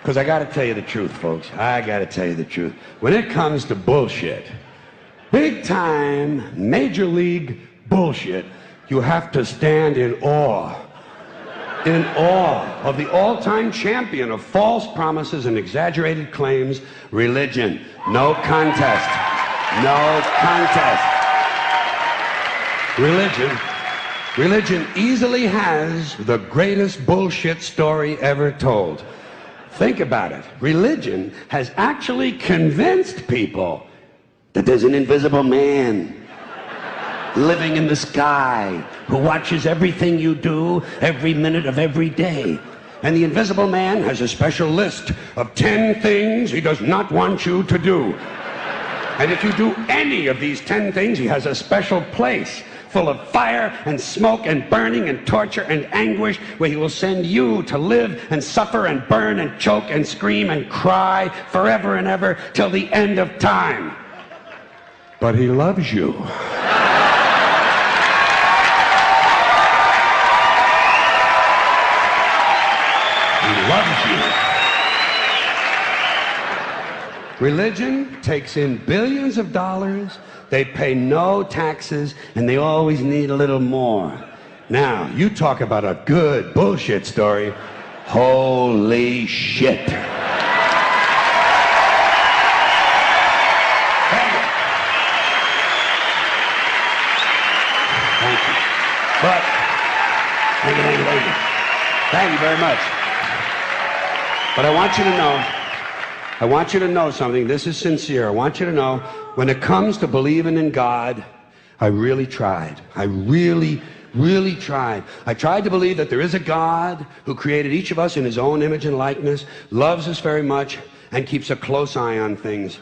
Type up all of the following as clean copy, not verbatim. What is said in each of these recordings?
Because I got to tell you the truth, folks. I got to tell you the truth. When it comes to bullshit, big time, major league bullshit, you have to stand in awe of the all-time champion of false promises and exaggerated claims, religion. No contest. No contest. Religion easily has the greatest bullshit story ever told. Think about it. Religion has actually convinced people that there's an invisible man living in the sky who watches everything you do every minute of every day. And the invisible man has a special list of 10 things he does not want you to do. And if you do any of these 10 things, he has a special place full of fire and smoke and burning and torture and anguish where he will send you to live and suffer and burn and choke and scream and cry forever and ever till the end of time. But he loves you. He loves you. Religion takes in billions of dollars, they pay no taxes, and they always need a little more. Now, you talk about a good bullshit story. Holy shit. Thank you. Thank you. But, thank you very much. But I want you to know something. This is sincere. I want you to know, when it comes to believing in God, I really tried. I really tried. I tried to believe that there is a God who created each of us in his own image and likeness, loves us very much, and keeps a close eye on things.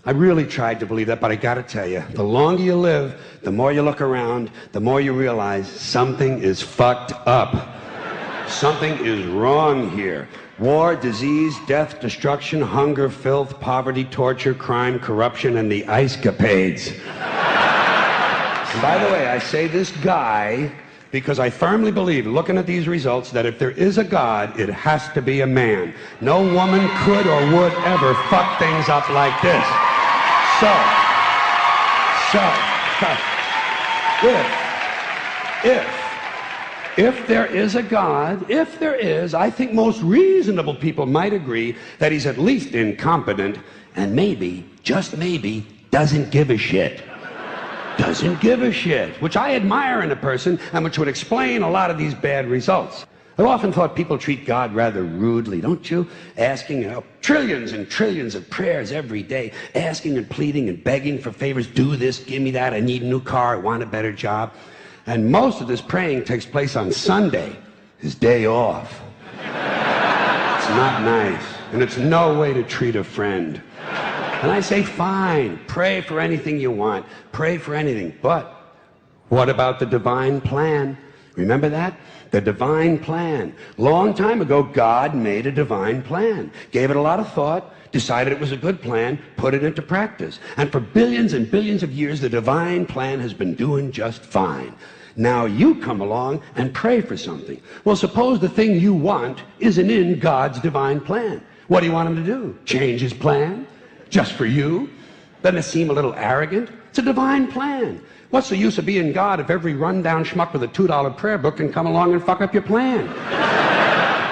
I really tried to believe that, but I gotta tell you, the longer you live, the more you look around, the more you realize something is fucked up. Something is wrong here. War, disease, death, destruction, hunger, filth, poverty, torture, crime, corruption, and the ice-capades. And by the way, I say this guy because I firmly believe, looking at these results, that if there is a God, it has to be a man. No woman could or would ever fuck things up like this. If there is a God, if there is, I think most reasonable people might agree that he's at least incompetent and maybe, just maybe, doesn't give a shit. Doesn't give a shit, which I admire in a person and which would explain a lot of these bad results. I've often thought people treat God rather rudely, don't you? Asking, trillions and trillions of prayers every day, asking and pleading and begging for favors, do this, give me that, I need a new car, I want a better job. And most of this praying takes place on Sunday, his day off. It's not nice, and it's no way to treat a friend. And I say, fine, pray for anything you want, pray for anything, but what about the divine plan? Remember that? The divine plan. Long time ago, God made a divine plan, gave it a lot of thought, decided it was a good plan, put it into practice. And for billions and billions of years, the divine plan has been doing just fine. Now you come along and pray for something. Well, suppose the thing you want isn't in God's divine plan. What do you want him to do? Change his plan? Just for you? Doesn't it seem a little arrogant? It's a divine plan. What's the use of being God if every rundown schmuck with a $2 prayer book can come along and fuck up your plan?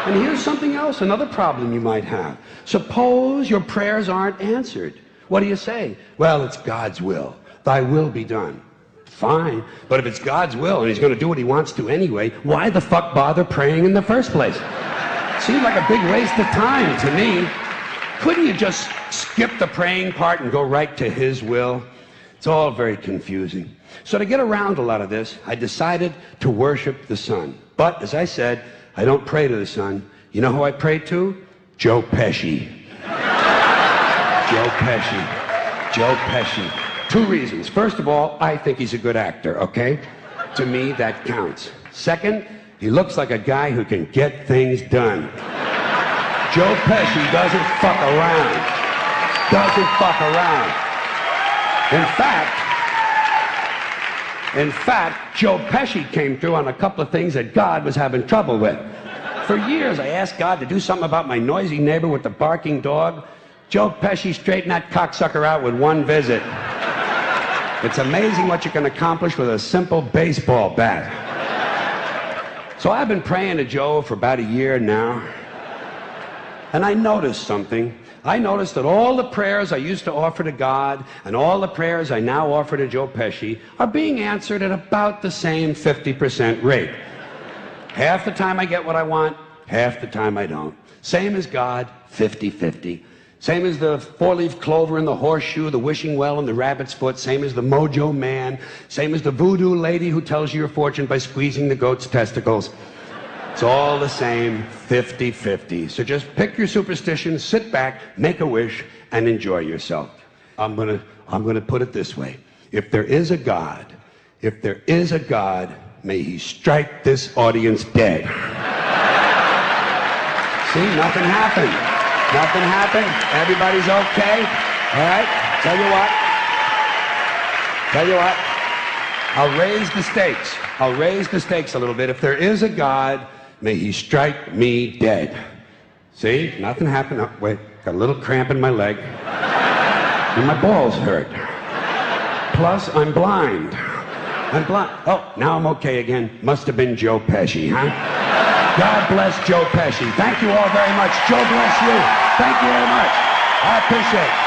And here's something else, another problem you might have. Suppose your prayers aren't answered. What do you say? Well, it's God's will. Thy will be done. Fine, but if it's God's will and he's going to do what he wants to anyway, why the fuck bother praying in the first place? Seems like a big waste of time to me. Couldn't you just skip the praying part and go right to his will? It's all very confusing. So to get around a lot of this, I decided to worship the sun. But, as I said, I don't pray to the sun. You know who I pray to? Joe Pesci. Joe Pesci. Joe Pesci. 2 reasons. First of all, I think he's a good actor, okay? To me, that counts. Second, he looks like a guy who can get things done. Joe Pesci doesn't fuck around. Doesn't fuck around. In fact, Joe Pesci came through on a couple of things that God was having trouble with. For years, I asked God to do something about my noisy neighbor with the barking dog. Joe Pesci straightened that cocksucker out with one visit. It's amazing what you can accomplish with a simple baseball bat. So I've been praying to Joe for about a year now. And I noticed something. I noticed that all the prayers I used to offer to God and all the prayers I now offer to Joe Pesci are being answered at about the same 50% rate. Half the time I get what I want, half the time I don't. Same as God, 50-50. Same as the four-leaf clover and the horseshoe, the wishing well and the rabbit's foot. Same as the mojo man. Same as the voodoo lady who tells you your fortune by squeezing the goat's testicles. It's all the same, 50-50. So just pick your superstition, sit back, make a wish, and enjoy yourself. I'm gonna put it this way. If there is a God, may he strike this audience dead. See, nothing happened. Nothing happened. Everybody's okay. All right? Tell you what. I'll raise the stakes. I'll raise the stakes a little bit. If there is a God, may he strike me dead. See? Nothing happened. Oh, wait. Got a little cramp in my leg. And my balls hurt. Plus, I'm blind. Oh, now I'm okay again. Must have been Joe Pesci, huh? God bless Joe Pesci. Thank you all very much. Joe bless you. Thank you very much. I appreciate it.